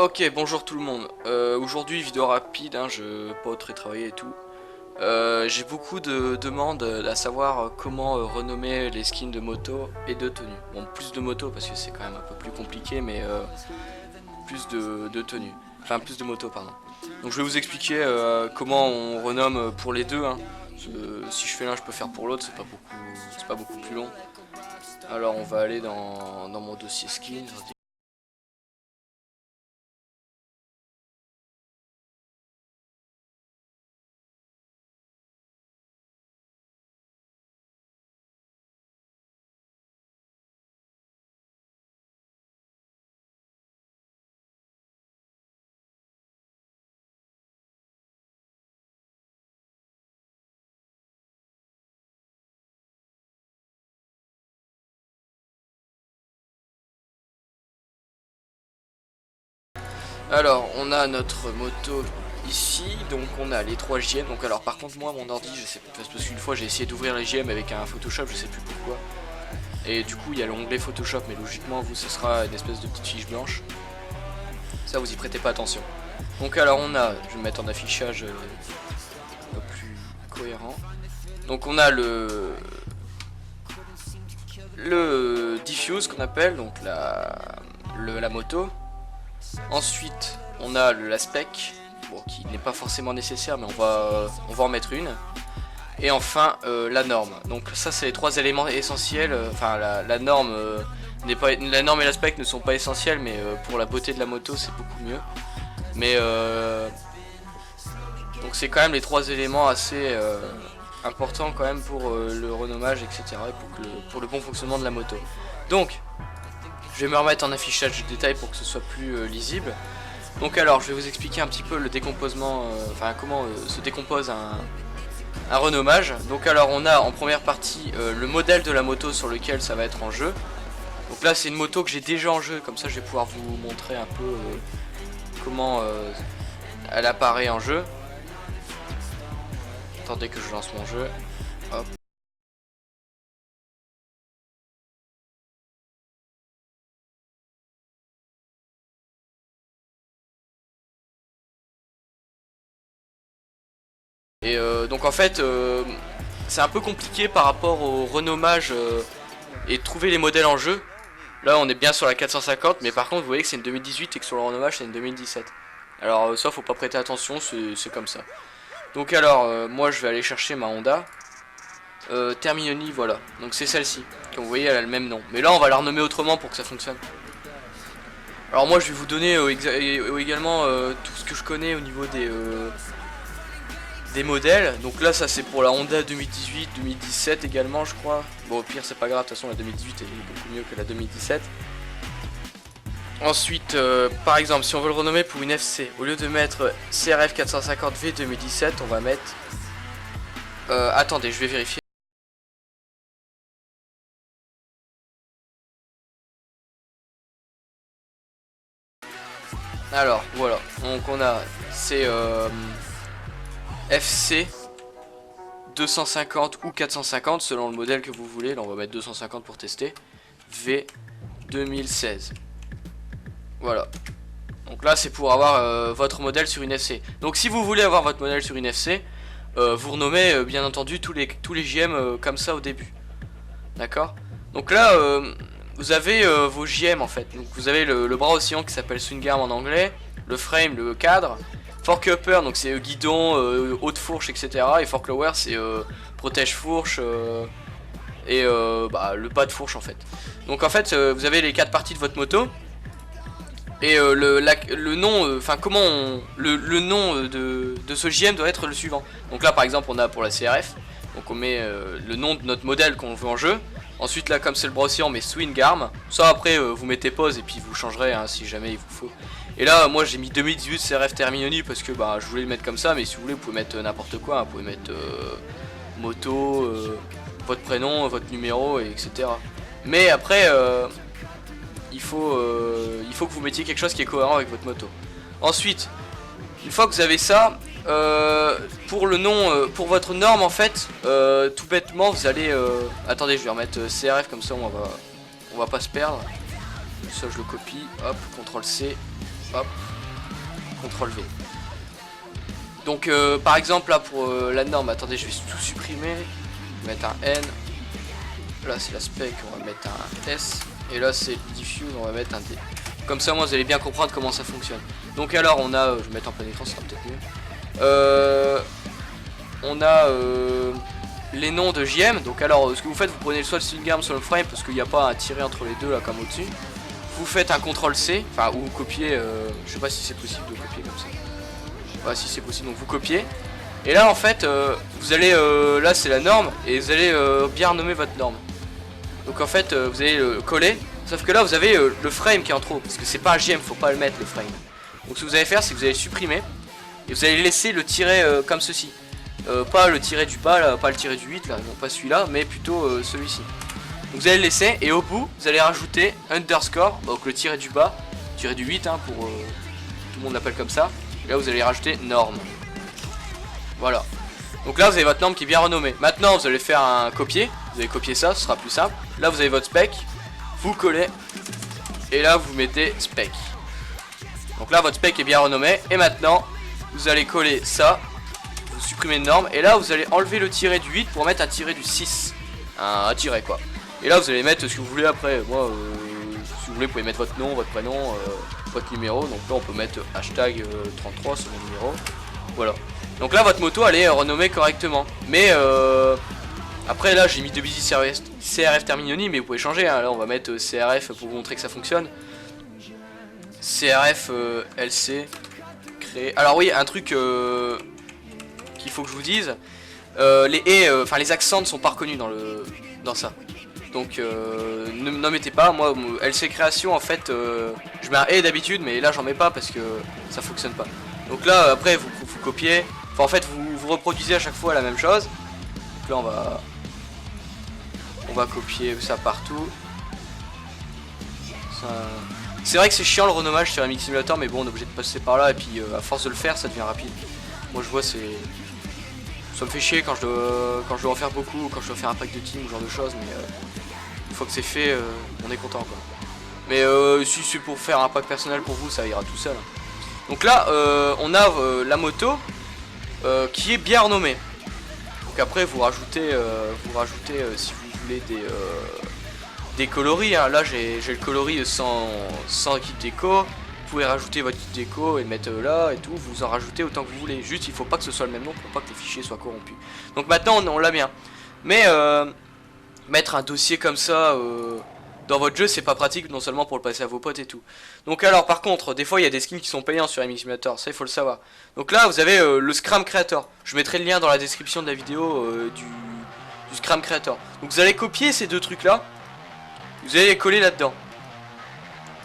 Ok, bonjour tout le monde. Aujourd'hui, vidéo rapide, hein, je pas très travaillé et tout. J'ai beaucoup de demandes à savoir comment renommer les skins de moto et de tenue. Bon, plus de moto parce que c'est quand même un peu plus compliqué, mais plus de tenue. Enfin, plus de moto, pardon. Donc je vais vous expliquer comment on renomme pour les deux. Hein. Si je fais l'un, je peux faire pour l'autre, c'est pas beaucoup plus long. Alors on va aller dans mon dossier skin. Alors, on a notre moto ici, donc on a les 3 JM. Donc alors par contre moi mon ordi, je sais pas, parce qu'une fois j'ai essayé d'ouvrir les JM avec un Photoshop, je sais plus pourquoi. Et du coup il y a l'onglet Photoshop, mais logiquement vous ce sera une espèce de petite fiche blanche. Ça vous y prêtez pas attention. Donc alors on a, je vais me mettre en affichage un peu plus cohérent. Donc on a le diffuse qu'on appelle, donc la moto. Ensuite, on a la spec, bon, qui n'est pas forcément nécessaire, mais on va en mettre une. Et enfin, la norme. Donc ça, c'est les 3 éléments essentiels. Enfin, la norme n'est pas, la norme et la spec ne sont pas essentiels, mais pour la beauté de la moto, c'est beaucoup mieux. Mais donc c'est quand même les 3 éléments assez importants quand même pour le renommage, etc. Et pour le bon fonctionnement de la moto. Donc, je vais me remettre en affichage de détails pour que ce soit plus lisible. Donc alors, je vais vous expliquer un petit peu le décomposement, enfin comment se décompose un renommage. Donc alors, on a en première partie le modèle de la moto sur lequel ça va être en jeu. Donc là, c'est une moto que j'ai déjà en jeu, comme ça je vais pouvoir vous montrer un peu comment elle apparaît en jeu. Attendez que je lance mon jeu. Hop. Et donc en fait, c'est un peu compliqué par rapport au renommage et trouver les modèles en jeu. Là on est bien sur la 450, mais par contre vous voyez que c'est une 2018 et que sur le renommage c'est une 2017. Alors ça faut pas prêter attention, c'est comme ça. Donc alors moi je vais aller chercher ma Honda Terminoni, voilà. Donc c'est celle-ci. Comme vous voyez elle a le même nom. Mais là on va la renommer autrement pour que ça fonctionne. Alors moi je vais vous donner également tout ce que je connais au niveau des modèles. Donc là ça c'est pour la Honda 2018, 2017 également je crois. Bon au pire c'est pas grave, de toute façon la 2018 est beaucoup mieux que la 2017. Ensuite par exemple si on veut le renommer pour une FC, au lieu de mettre CRF 450V 2017 on va mettre attendez je vais vérifier. Alors voilà, donc on a c'est FC 250 ou 450 selon le modèle que vous voulez. Là on va mettre 250 pour tester. V 2016. Voilà. Donc là c'est pour avoir votre modèle sur une FC. Donc si vous voulez avoir votre modèle sur une FC, vous renommez bien entendu tous les JM comme ça au début. D'accord. Donc là vous avez vos JM en fait. Donc vous avez le bras oscillant qui s'appelle swing arm en anglais, le frame, le cadre. Fork upper, donc c'est guidon, haute fourche, etc. Et fork lower, c'est protège fourche et le pas de fourche en fait. Donc en fait, vous avez les 4 parties de votre moto. Et le nom, enfin le nom de ce JM doit être le suivant. Donc là par exemple on a pour la CRF, donc on met le nom de notre modèle qu'on veut en jeu. Ensuite là comme c'est le bras oscillant on met swing arm. Ça après vous mettez pause et puis vous changerez hein, si jamais il vous faut. Et là moi j'ai mis 2018 CRF Terminoni parce que je voulais le mettre comme ça, mais si vous voulez vous pouvez mettre n'importe quoi, hein. Vous pouvez mettre moto, votre prénom, votre numéro, etc. Mais après il faut que vous mettiez quelque chose qui est cohérent avec votre moto. Ensuite, une fois que vous avez ça, pour le nom, pour votre norme en fait, tout bêtement vous allez, attendez je vais remettre CRF comme ça on va pas se perdre. Ça je le copie, hop, CTRL C, hop, CTRL V. Donc par exemple là pour la norme, attendez, je vais tout supprimer. Je vais mettre un N. Là c'est la spec, on va mettre un S. Et là c'est diffuse, on va mettre un D. Comme ça moi vous allez bien comprendre comment ça fonctionne. Donc alors on a, je vais mettre en plein écran, ça sera peut-être mieux. On a les noms de JM. Donc alors ce que vous faites, vous prenez soit le string arm soit le frame, parce qu'il n'y a pas un tiret entre les deux là comme au-dessus. Vous faites un CTRL C, enfin ou vous copiez, je sais pas si c'est possible de copier comme ça. Ouais, si c'est possible, donc vous copiez. Et là en fait vous allez, là c'est la norme, et vous allez bien renommer votre norme. Donc en fait vous allez le coller, sauf que là vous avez le frame qui est en trop, parce que c'est pas un JM, faut pas le mettre le frame. Donc ce que vous allez faire, c'est que vous allez le supprimer, et vous allez laisser le tiret comme ceci. Pas le tiret du bas, là, pas le tiret du 8 là, non pas celui-là, mais plutôt celui-ci. Donc vous allez le laisser, et au bout vous allez rajouter underscore, donc le tiret du bas, tiret du 8 hein, pour tout le monde l'appelle comme ça. Et là vous allez rajouter norme. Voilà. Donc là vous avez votre norme qui est bien renommée. Maintenant vous allez faire un copier, vous allez copier ça, ce sera plus simple. Là vous avez votre spec, vous collez, et là vous mettez spec. Donc là votre spec est bien renommé, et maintenant vous allez coller ça, vous supprimez une norme, et là vous allez enlever le tiret du 8 pour mettre un tiret du 6. Un tiret quoi. Et là vous allez mettre ce que vous voulez après. Moi si vous voulez vous pouvez mettre votre nom, votre prénom, votre numéro. Donc là on peut mettre hashtag 33 c'est mon numéro. Voilà. Donc là votre moto elle est renommée correctement. Mais après là j'ai mis de busy CRF terminoni, mais vous pouvez changer hein. Là on va mettre CRF pour vous montrer que ça fonctionne. CRF LC créer. Alors oui, un truc qu'il faut que je vous dise, les et, enfin les accents ne sont pas reconnus dans ça. Donc n'en mettez pas. Moi LC création en fait je mets un et d'habitude, mais là j'en mets pas parce que ça fonctionne pas. Donc là après vous copiez, enfin en fait vous reproduisez à chaque fois la même chose. Donc là on va copier ça partout. C'est vrai que c'est chiant le renommage sur MX Simulator, mais bon on est obligé de passer par là, et puis à force de le faire ça devient rapide. Moi je vois ça me fait chier quand je dois en faire beaucoup, quand je dois faire un pack de team ou ce genre de choses, mais une fois que c'est fait, on est content quoi. Mais si c'est pour faire un pack personnel pour vous, ça ira tout seul. Donc là, on a la moto qui est bien renommée. Donc après, vous rajoutez si vous voulez des coloris. Hein. Là, j'ai le coloris sans kit déco. Vous pouvez rajouter votre kit déco et le mettre là et tout. Vous en rajoutez autant que vous voulez. Juste, il faut pas que ce soit le même nom pour pas que les fichiers soient corrompus. Donc maintenant, on l'a bien. Mais mettre un dossier comme ça dans votre jeu, c'est pas pratique, non seulement pour le passer à vos potes et tout. Donc alors par contre, des fois il y a des skins qui sont payants sur MX Simulator, ça il faut le savoir. Donc là vous avez le Scram Creator. Je mettrai le lien dans la description de la vidéo du Scram Creator. Donc vous allez copier ces deux trucs là, vous allez les coller là-dedans.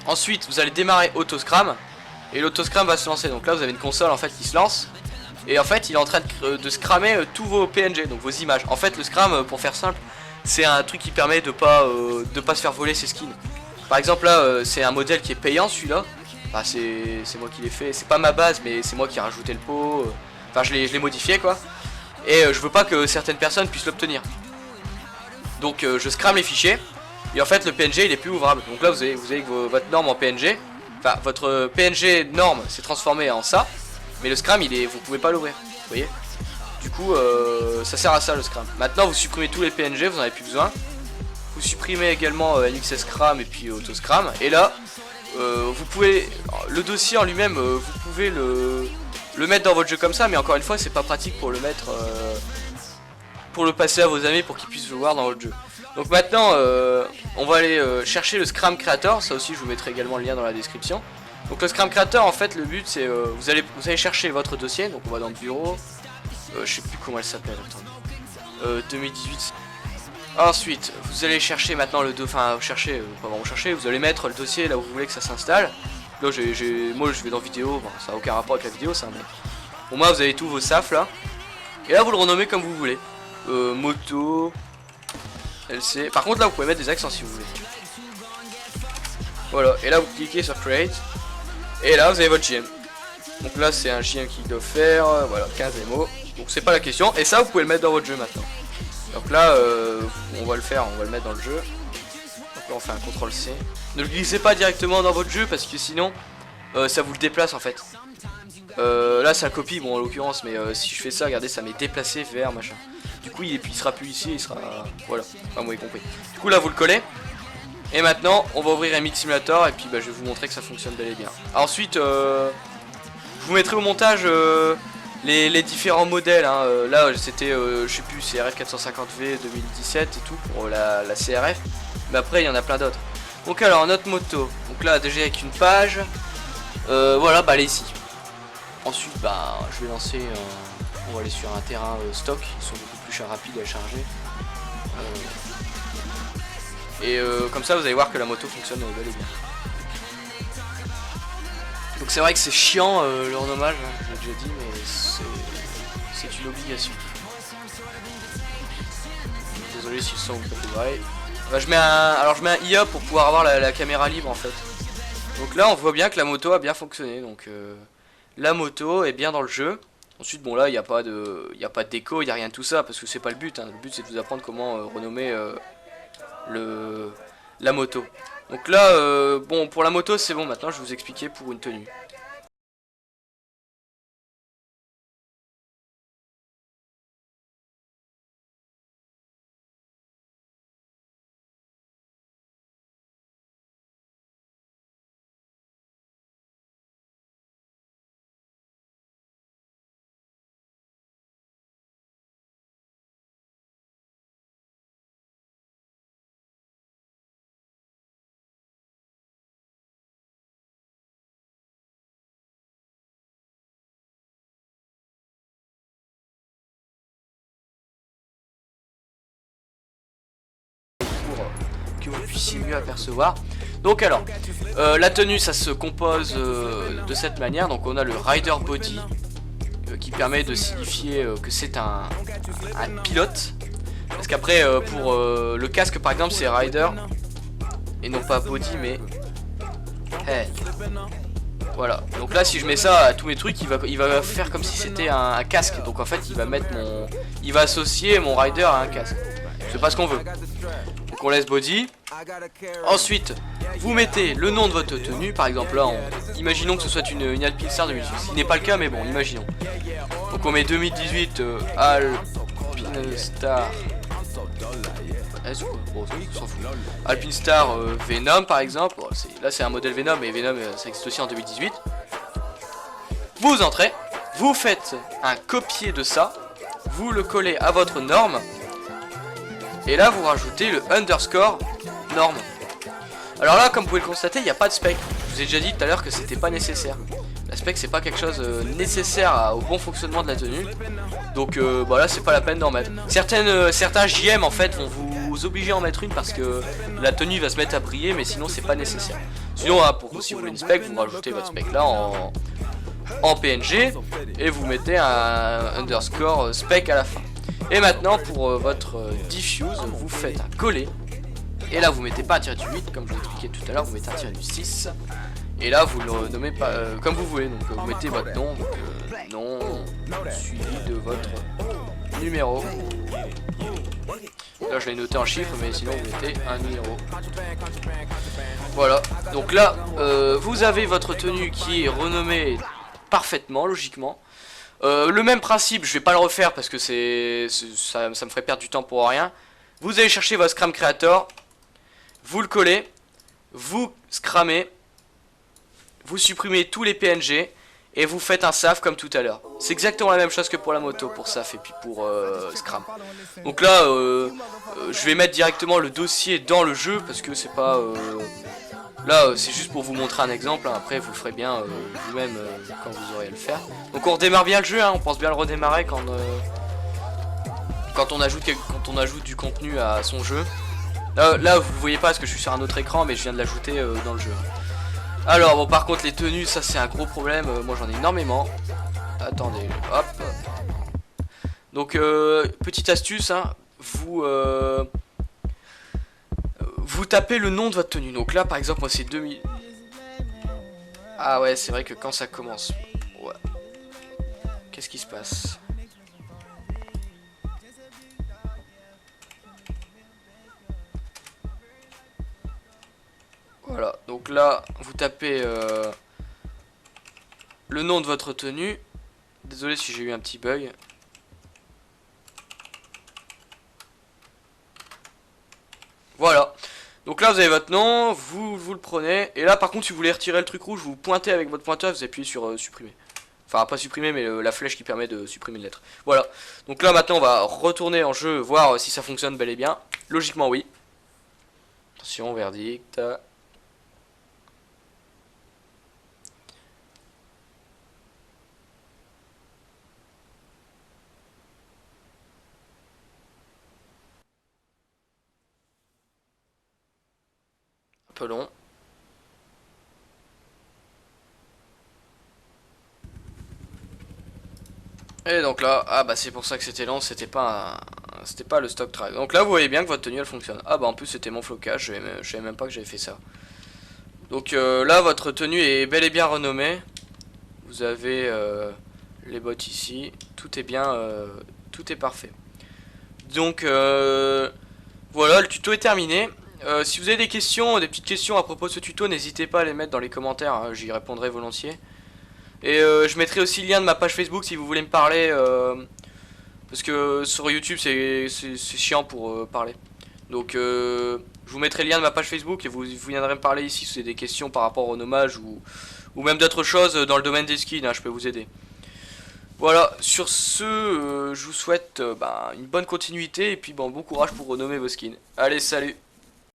Ensuite vous allez démarrer Autoscram, et l'autoscram va se lancer. Donc là vous avez une console en fait qui se lance, et en fait il est en train de scrammer tous vos PNG, donc vos images. En fait le scram, pour faire simple, c'est un truc qui permet de pas se faire voler ses skins. Par exemple là c'est un modèle qui est payant celui-là. Enfin, c'est moi qui l'ai fait, c'est pas ma base mais c'est moi qui ai rajouté le pot. Enfin je l'ai modifié quoi. Et je veux pas que certaines personnes puissent l'obtenir. Donc je scrame les fichiers. Et en fait le PNG il est plus ouvrable. Donc là vous avez que votre norme en PNG. Enfin votre PNG norme s'est transformé en ça. Mais le scram vous pouvez pas l'ouvrir. Vous voyez. Du coup ça sert à ça le scram. Maintenant vous supprimez tous les PNG, vous n'en avez plus besoin. Vous supprimez également NXS Scram et puis Autoscram. Et là vous pouvez, le dossier en lui-même vous pouvez le mettre dans votre jeu comme ça. Mais encore une fois c'est pas pratique pour le mettre pour le passer à vos amis pour qu'ils puissent le voir dans votre jeu. Donc maintenant on va aller chercher le Scram Creator. Ça aussi je vous mettrai également le lien dans la description. Donc le Scram Creator en fait le but c'est vous allez chercher votre dossier. Donc on va dans le bureau. Je sais plus comment elle s'appelle, attendez. 2018. Ensuite, vous allez chercher maintenant pas vraiment chercher, vous allez mettre le dossier là où vous voulez que ça s'installe. Là, moi je vais dans vidéo, bon, ça n'a aucun rapport avec la vidéo, ça, mais pour moi vous avez tous vos safs là. Et là vous le renommez comme vous voulez. Moto, LC. Par contre là vous pouvez mettre des accents si vous voulez. Voilà, et là vous cliquez sur Create. Et là vous avez votre JM. Donc là c'est un JM qui doit faire, voilà, 15 MO. Donc c'est pas la question, et ça vous pouvez le mettre dans votre jeu maintenant. Donc là on va le mettre dans le jeu. Donc là on fait un CTRL C. Ne le glissez pas directement dans votre jeu parce que sinon ça vous le déplace en fait. Là c'est un copie, bon en l'occurrence, mais si je fais ça, regardez, ça m'est déplacé vers machin. Du coup il sera plus ici, il sera... Voilà, enfin vous avez compris. Du coup là vous le collez. Et maintenant on va ouvrir un Mix Simulator et puis bah, je vais vous montrer que ça fonctionne bel et bien. Ensuite je vous mettrai au montage les différents modèles. Hein. Là c'était, je sais plus, CRF 450V 2017 et tout pour la CRF. Mais après il y en a plein d'autres. Donc alors notre moto, donc là déjà avec une page. Voilà, bah elle est ici. Ensuite bah je vais lancer, on va aller sur un terrain stock, ils sont beaucoup plus rapides à charger. Comme ça vous allez voir que la moto fonctionne bel et bien. Donc c'est vrai que c'est chiant le renommage, hein, je l'ai déjà dit, mais c'est une obligation. Désolé si le son vous peut vrai. Bah, je mets un IA pour pouvoir avoir la caméra libre en fait. Donc là on voit bien que la moto a bien fonctionné. Donc la moto est bien dans le jeu. Ensuite bon là il n'y a pas de déco, il n'y a rien de tout ça parce que c'est pas le but. Hein. Le but c'est de vous apprendre comment renommer la moto. Donc là bon pour la moto c'est bon, maintenant je vais vous expliquer pour une tenue. Que vous puissiez mieux apercevoir. Donc alors, la tenue ça se compose de cette manière. Donc on a le rider body qui permet de signifier que c'est un pilote. Parce qu'après pour le casque par exemple c'est rider et non pas body mais head. Voilà, donc là si je mets ça à tous mes trucs, il va faire comme si c'était un casque. Donc en fait il va associer mon rider à un casque. C'est pas ce qu'on veut. Donc on laisse body. Ensuite vous mettez le nom de votre tenue. Par exemple là imaginons que ce soit une Alpinestar 2018. Ce qui n'est pas le cas mais bon imaginons. Donc on met 2018 Alpinestar Alpinestar Venom par exemple. Là c'est un modèle Venom et Venom ça existe aussi en 2018. Vous entrez, vous faites un copier de ça, vous le collez à votre norme. Et là vous rajoutez le underscore norme. Alors là comme vous pouvez le constater il n'y a pas de spec. Je vous ai déjà dit tout à l'heure que c'était pas nécessaire. La spec c'est pas quelque chose nécessaire au bon fonctionnement de la tenue. Donc voilà c'est pas la peine d'en mettre. Certains JM en fait vont vous obliger à en mettre une parce que la tenue va se mettre à briller, mais sinon c'est pas nécessaire. Sinon si vous voulez une spec vous rajoutez votre spec là en PNG et vous mettez un underscore spec à la fin. Et maintenant pour votre diffuse, vous faites un coller. Et là vous mettez pas un tiré du 8 comme je l'expliquais tout à l'heure, vous mettez un tiré du 6. Et là vous le nommez pas comme vous voulez. Donc vous mettez votre nom, donc, nom suivi de votre numéro. Là je l'ai noté en chiffres mais sinon vous mettez un numéro. Voilà, donc là vous avez votre tenue qui est renommée parfaitement, logiquement. Le même principe, je vais pas le refaire parce que ça me ferait perdre du temps pour rien. Vous allez chercher votre Scram Creator, vous le collez, vous scramez, vous supprimez tous les PNG et vous faites un SAF comme tout à l'heure. C'est exactement la même chose que pour la moto, pour SAF et puis pour Scram. Donc là, je vais mettre directement le dossier dans le jeu parce que c'est pas... Là, c'est juste pour vous montrer un exemple, hein. Après vous le ferez bien vous-même quand vous aurez à le faire. Donc on redémarre bien le jeu, hein. On pense bien le redémarrer quand on ajoute du contenu à son jeu. Là vous le voyez pas parce que je suis sur un autre écran, mais je viens de l'ajouter dans le jeu. Alors bon par contre les tenues, ça c'est un gros problème, moi j'en ai énormément. Attendez, hop. Donc petite astuce, hein. Vous tapez le nom de votre tenue. Donc là par exemple moi c'est 2000. Ah ouais c'est vrai que quand ça commence, ouais. Qu'est-ce qui se passe? Voilà, donc là vous tapez le nom de votre tenue. Désolé si j'ai eu un petit bug. Voilà. Donc là vous avez votre nom, vous le prenez. Et là par contre si vous voulez retirer le truc rouge, vous pointez avec votre pointeur, vous appuyez sur supprimer. Enfin pas supprimer mais la flèche qui permet de supprimer une lettre. Voilà. Donc là maintenant on va retourner en jeu, voir si ça fonctionne bel et bien. Logiquement oui. Attention, verdict. Un peu long. Et donc là, ah bah c'est pour ça que c'était lent, c'était pas le stock track. Donc là vous voyez bien que votre tenue elle fonctionne. Ah bah en plus c'était mon flocage, je savais même pas que j'avais fait ça. Donc là votre tenue est bel et bien renommée. Vous avez les bottes ici, tout est bien, tout est parfait. Donc voilà, le tuto est terminé. Si vous avez des questions, des petites questions à propos de ce tuto, n'hésitez pas à les mettre dans les commentaires, hein, j'y répondrai volontiers. Et je mettrai aussi le lien de ma page Facebook si vous voulez me parler. Parce que sur YouTube c'est chiant pour parler. Donc je vous mettrai le lien de ma page Facebook et vous viendrez me parler ici si vous avez des questions par rapport au nommage ou même d'autres choses dans le domaine des skins, hein, je peux vous aider. Voilà, sur ce, je vous souhaite une bonne continuité et puis bon courage pour renommer vos skins. Allez, salut!